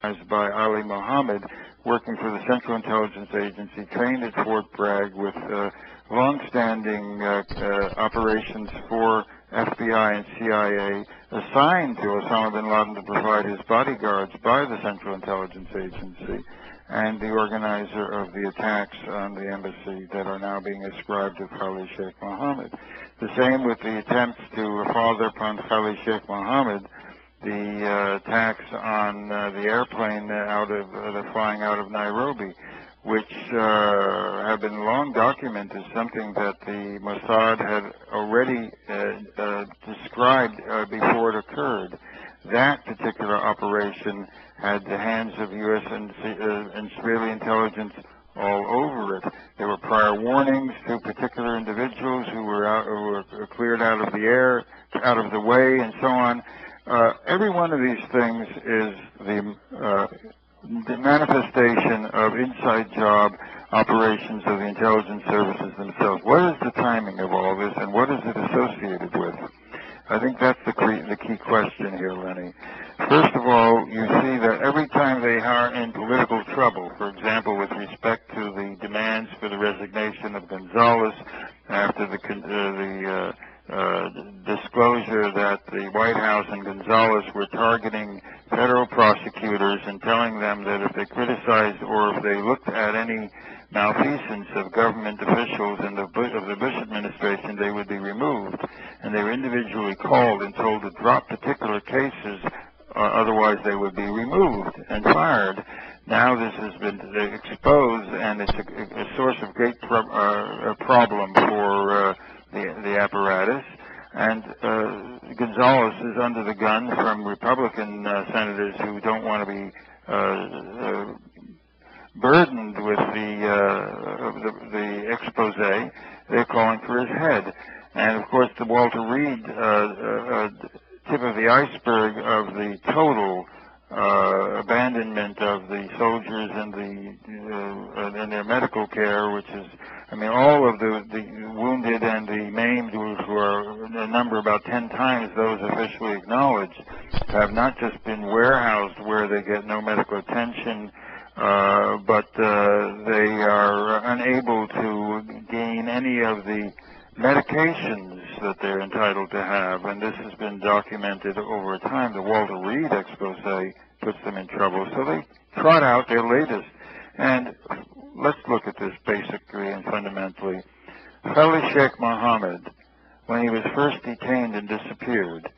organized by Ali Mohammed, working for the Central Intelligence Agency, trained at Fort Bragg with long-standing operations for FBI and CIA, assigned to Osama bin Laden to provide his bodyguards by the Central Intelligence Agency, and the organizer of the attacks on the embassy that are now being ascribed to Khaled Sheikh Mohamed. The same with the attempts to father upon Khaled Sheikh Mohamed, the attacks on the airplane flying out of Nairobi, which have been long documented, something that the Mossad had already described before it occurred. That particular operation had the hands of U.S. and Israeli intelligence all over it. There were prior warnings to particular individuals who were cleared out of the air, out of the way, and so on. Every one of these things is the manifestation of inside job operations of the intelligence services themselves. What is the timing of all this, and what is it associated with? I think that's the key question here, Lenny. First of all, you see that every time they are in political trouble, for example, with respect to the demands for the resignation of Gonzales after the disclosure that the White House and Gonzales were targeting federal prosecutors and telling them that if they criticized or if they looked at any malfeasance of government officials of the Bush administration, they would be removed. And they were individually called and told to drop particular cases, otherwise they would be removed and fired. Now this has been exposed, and it's a source of great problem for the apparatus. And Gonzales is under the gun from Republican senators who don't want to be burdened with the expose. They're calling for his head. And of course the Walter Reed tip of the iceberg of the total abandonment of the soldiers and their medical care, which is, I mean, all of the wounded and the maimed, who are a number about 10 times those officially acknowledged, have not just been warehoused where they get no medical attention, but they are unable to gain any of the medications that they're entitled to have, and this has been documented over time. The Walter Reed expose puts them in trouble, so they trot out their latest. And let's look at this basically and fundamentally. Khaled Sheikh Mohamed, when he was first detained and disappeared,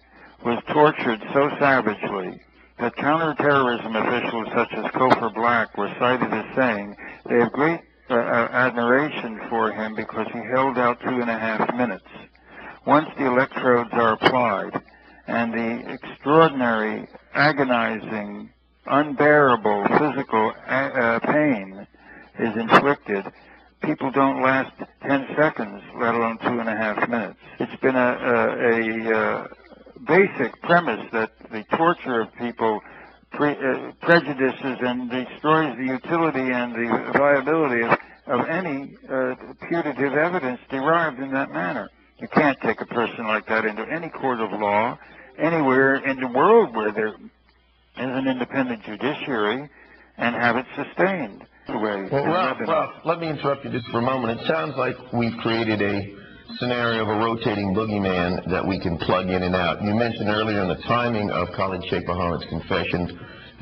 was tortured so savagely that counterterrorism officials such as Cofer Black were cited as saying they have great admiration for him because he held out 2.5 minutes. Once the electrodes are applied and the extraordinary, agonizing, unbearable physical pain is inflicted, people don't last 10 seconds, let alone 2.5 minutes. It's been a basic premise that the torture of people prejudices and destroys the utility and the viability of any putative evidence derived in that manner. You can't take a person like that into any court of law anywhere in the world where there is an independent judiciary and have it sustained. Well, let me interrupt you just for a moment. It sounds like we've created a scenario of a rotating boogeyman that we can plug in and out. You mentioned earlier in the timing of Khaled Sheikh Mohammed's confessions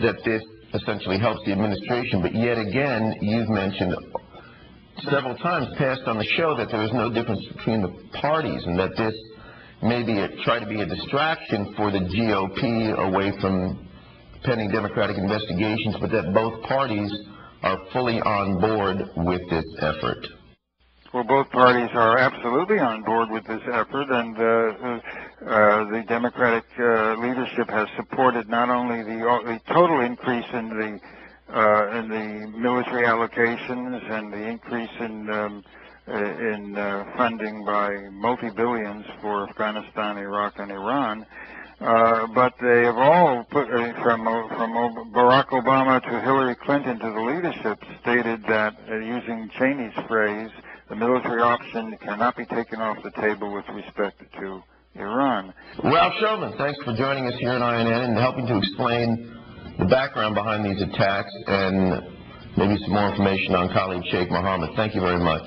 that this essentially helps the administration, but yet again, you've mentioned several times past on the show that there is no difference between the parties and that this may be try to be a distraction for the GOP away from pending Democratic investigations, but that both parties are fully on board with this effort. Well, both parties are absolutely on board with this effort, and the Democratic leadership has supported not only the total increase in the military allocations and the increase in funding by multi-billions for Afghanistan, Iraq, and Iran, but they have all put, from Barack Obama to Hillary Clinton to the leadership, stated that, using Cheney's phrase, the military option cannot be taken off the table with respect to Iran. Ralph Schoenman, thanks for joining us here in INN and helping to explain the background behind these attacks and maybe some more information on Khaled Sheikh Mohamed. Thank you very much.